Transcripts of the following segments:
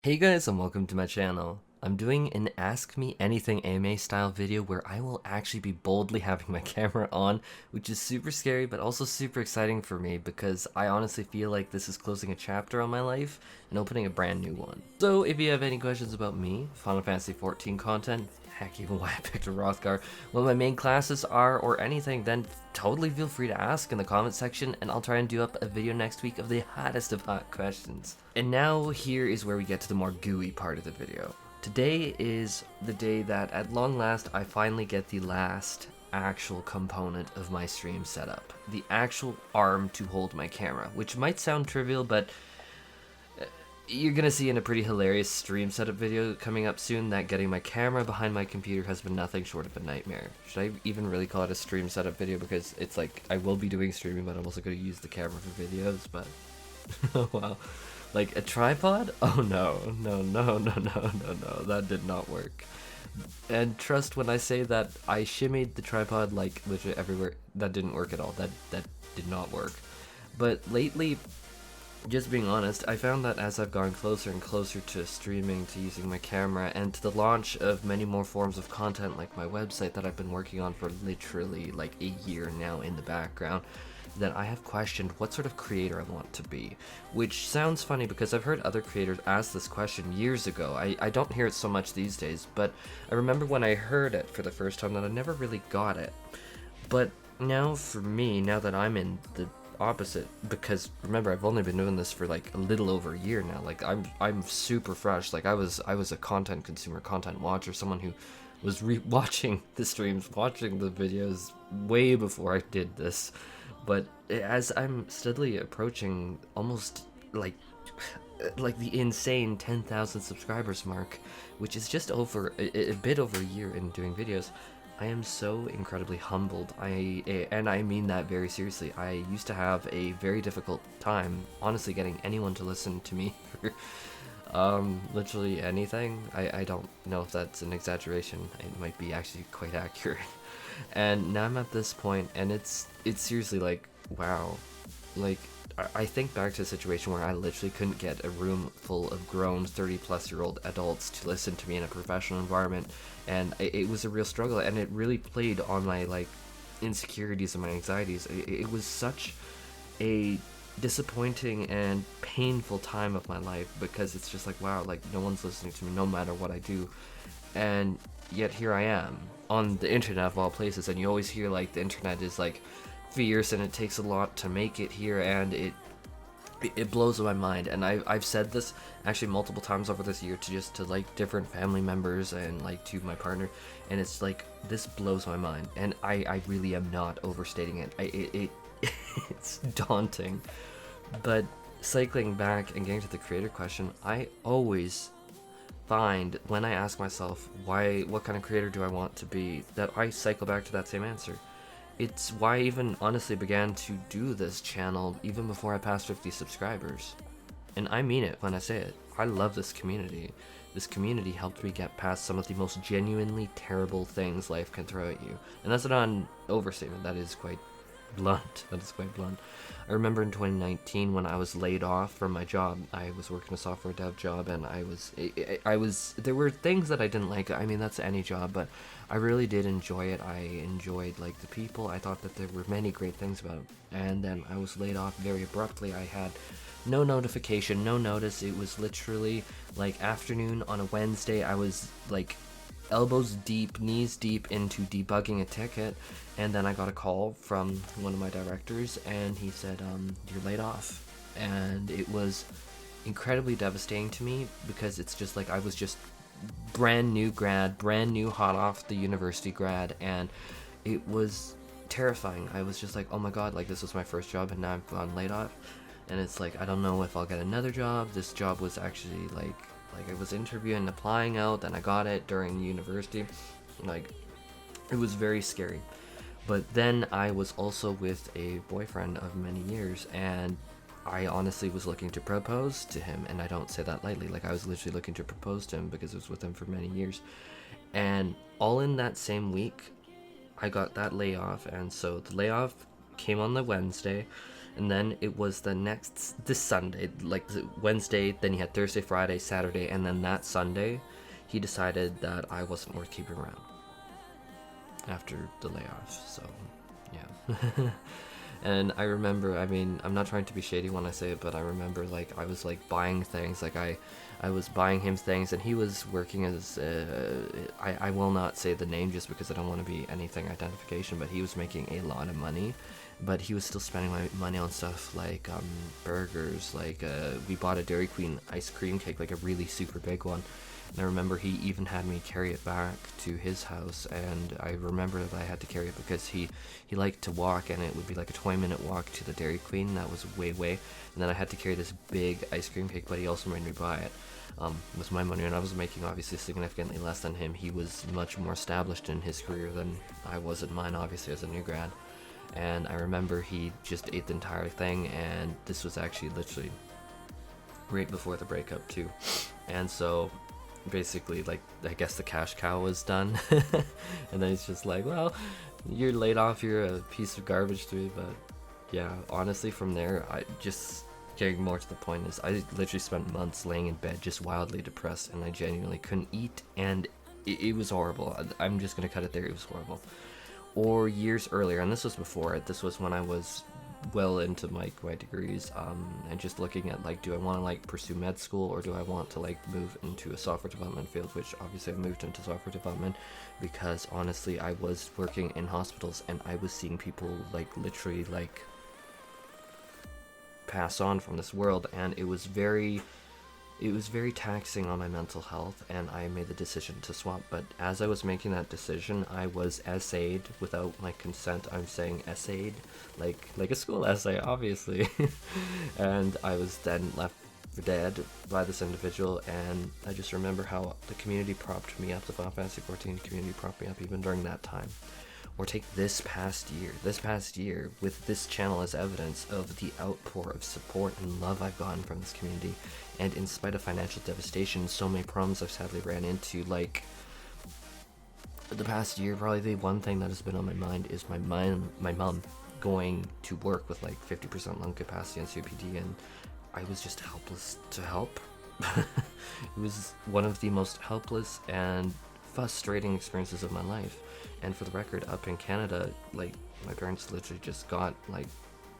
Hey guys, and welcome to my channel. I'm doing an Ask Me Anything AMA style video where I will actually be boldly having my camera on, which is super scary but also super exciting for me because I honestly feel like this is closing a chapter on my life and opening a brand new one. So if you have any questions about me, Final Fantasy XIV content, heck, even why I picked a Rothgar, what my main classes are, or anything, then totally feel free to ask in the comment section, and I'll try and do up a video next week of the hottest of hot questions. And now here is where we get to the more gooey part of the video. Today is the day that, at long last, I finally get the last actual component of my stream setup. The actual arm to hold my camera, which might sound trivial, but you're gonna see in a pretty hilarious stream setup video coming up soon that getting my camera behind my computer has been nothing short of a nightmare. Should I even really call it a stream setup video, because it's like I will be doing streaming, but I'm also gonna use the camera for videos, but oh wow. Like a tripod? Oh no, no, that did not work. And trust when I say that I shimmied the tripod like literally everywhere. That didn't work at all. That did not work. But lately, just being honest, I found that as I've gone closer and closer to streaming, to using my camera, and to the launch of many more forms of content like my website that I've been working on for literally like a year now in the background, that I have questioned what sort of creator I want to be. Which sounds funny because I've heard other creators ask this question years ago. I don't hear it so much these days, but I remember when I heard it for the first time that I never really got it. But now for me, now that I'm in the opposite, because remember I've only been doing this for like a little over a year now. Like I'm super fresh. Like I was a content consumer, content watcher, someone who was watching the streams, watching the videos way before I did this. But as I'm steadily approaching almost like the insane 10,000 subscribers mark, which is just over a bit over a year in doing videos, I am so incredibly humbled. And I mean that very seriously. I used to have a very difficult time, honestly, getting anyone to listen to me for literally anything. I don't know if that's an exaggeration. It might be actually quite accurate. And now I'm at this point, and it's seriously like, wow. Like, I think back to a situation where I literally couldn't get a room full of grown 30-plus-year-old adults to listen to me in a professional environment, and it was a real struggle, and it really played on my like insecurities and my anxieties. It was such a disappointing and painful time of my life, because it's just like, wow, like no one's listening to me no matter what I do. And yet here I am on the internet of all places, and you always hear like the internet is like fierce and it takes a lot to make it here, and it blows my mind. And I've said this actually multiple times over this year to like different family members and like to my partner, and it's like, this blows my mind, and I really am not overstating it. It's daunting. But cycling back and getting to the creator question, I always find when I ask myself what kind of creator do I want to be, that I cycle back to that same answer. It's why I even honestly began to do this channel even before I passed 50 subscribers. And I mean it when I say it. I love this community. This community helped me get past some of the most genuinely terrible things life can throw at you. And that's not an overstatement, that is quite blunt. That is quite blunt. I remember in 2019 when I was laid off from my job. I was working a software dev job, and there were things that I didn't like. I mean, that's any job, but I really did enjoy it. I enjoyed like the people. I thought that there were many great things about it. And then I was laid off very abruptly. I had no notification, no notice. It was literally like afternoon on a Wednesday. I was like elbows deep, knees deep into debugging a ticket, and then I got a call from one of my directors, and he said, you're laid off. And it was incredibly devastating to me, because it's just like I was just brand new grad, brand new hot off the university grad, and it was terrifying. I was just like, oh my god, like this was my first job, and now I've gone laid off, and it's like I don't know if I'll get another job. This job was actually like I was interviewing and applying out, and I got it during university. Like, it was very scary. But then I was also with a boyfriend of many years, and I honestly was looking to propose to him, and I don't say that lightly. Like, I was literally looking to propose to him because I was with him for many years. And all in that same week, I got that layoff, and so the layoff came on the Wednesday, And then it was this Sunday, like Wednesday, then he had Thursday, Friday, Saturday, and then that Sunday, he decided that I wasn't worth keeping around after the layoff, so yeah. And I remember, I mean, I'm not trying to be shady when I say it, but I remember, like, I was, like, buying things, like, I was buying him things, and he was working as, I will not say the name just because I don't want to be anything identification, but he was making a lot of money, but he was still spending my money on stuff like, burgers, like, we bought a Dairy Queen ice cream cake, like, a really super big one. And I remember he even had me carry it back to his house, and I remember that I had to carry it because he liked to walk, and it would be like a 20-minute walk to the Dairy Queen. That was way, and then I had to carry this big ice cream cake, but he also made me buy it. With my money, and I was making obviously significantly less than him. He was much more established in his career than I was in mine, obviously, as a new grad. And I remember he just ate the entire thing, and this was actually literally right before the breakup too. And so basically, like, I guess the cash cow was done. And then he's just like, well, you're laid off, you're a piece of garbage to me. But yeah, honestly, from there, I just getting more to the point is I literally spent months laying in bed just wildly depressed, and I genuinely couldn't eat, and it was horrible. I'm just gonna cut it there. It was horrible. Or years earlier, and this was before it, this was when I was well into my degrees, and just looking at, like, do I want to, like, pursue med school, or do I want to, like, move into a software development field, which obviously I moved into software development because honestly I was working in hospitals, and I was seeing people, like, literally, like, pass on from this world, and it was very taxing on my mental health, and I made the decision to swap. But as I was making that decision, I was essayed without my consent. I'm saying essayed, like a school essay, obviously. And I was then left for dead by this individual, and I just remember how the community propped me up, the Final Fantasy 14 community propped me up even during that time. Or take this past year, with this channel as evidence of the outpour of support and love I've gotten from this community. And in spite of financial devastation, so many problems I've sadly ran into, like, the past year, probably the one thing that has been on my mind is my mom going to work with, like, 50% lung capacity on COPD, and I was just helpless to help. It was one of the most helpless and frustrating experiences of my life. And for the record, up in Canada, like, my parents literally just got, like,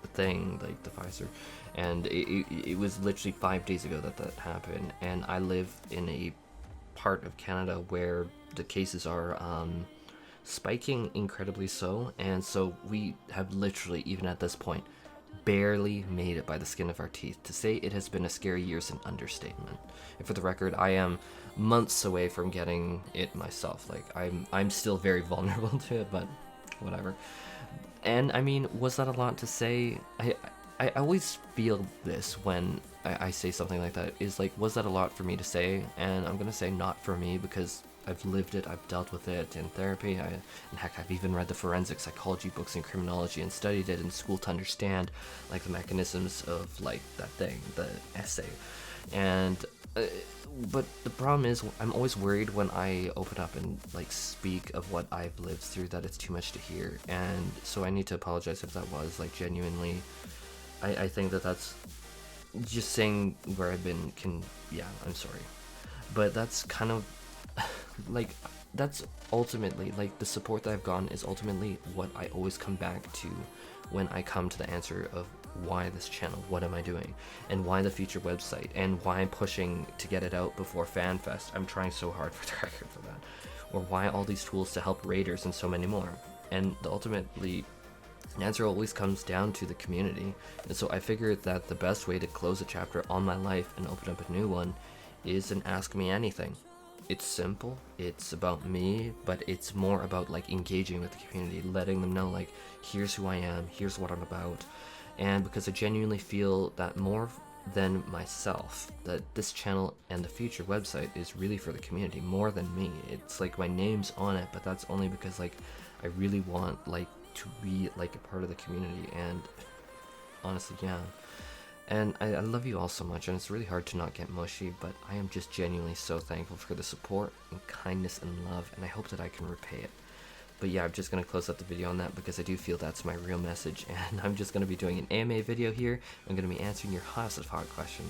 the thing, like, the Pfizer, and it was literally 5 days ago that happened. And I live in a part of Canada where the cases are spiking incredibly so, and so we have literally, even at this point, barely made it by the skin of our teeth. To say it has been a scary year is an understatement. And for the record, I am months away from getting it myself. Like, I'm still very vulnerable to it, but whatever. And I mean, was that a lot to say? I always feel this when I say something like that, is like, was that a lot for me to say? And I'm gonna say not for me, because I've lived it, I've dealt with it in therapy, and heck, I've even read the forensic psychology books in criminology and studied it in school to understand, like, the mechanisms of, like, that thing, the essay. And but the problem is, I'm always worried when I open up and, like, speak of what I've lived through, that it's too much to hear. And so I need to apologize if that was, like, genuinely, I think that's just saying where I've been yeah, I'm sorry. But that's kind of like, that's ultimately, like, the support that I've gotten is ultimately what I always come back to when I come to the answer of why this channel, what am I doing, and why the future website, and why I'm pushing to get it out before FanFest. I'm trying so hard for the record for that. Or why all these tools to help raiders and so many more. And ultimately, the answer always comes down to the community. And so I figured that the best way to close a chapter on my life and open up a new one is an Ask Me Anything. It's simple, it's about me, but it's more about, like, engaging with the community, letting them know, like, here's who I am, here's what I'm about. And because I genuinely feel that more than myself, that this channel and the future website is really for the community more than me. It's like my name's on it, but that's only because, like, I really want, like, to be, like, a part of the community. And honestly, yeah. And I love you all so much, and it's really hard to not get mushy, but I am just genuinely so thankful for the support and kindness and love, and I hope that I can repay it. But yeah, I'm just going to close up the video on that because I do feel that's my real message, and I'm just going to be doing an AMA video here. I'm going to be answering your hottest of hot questions.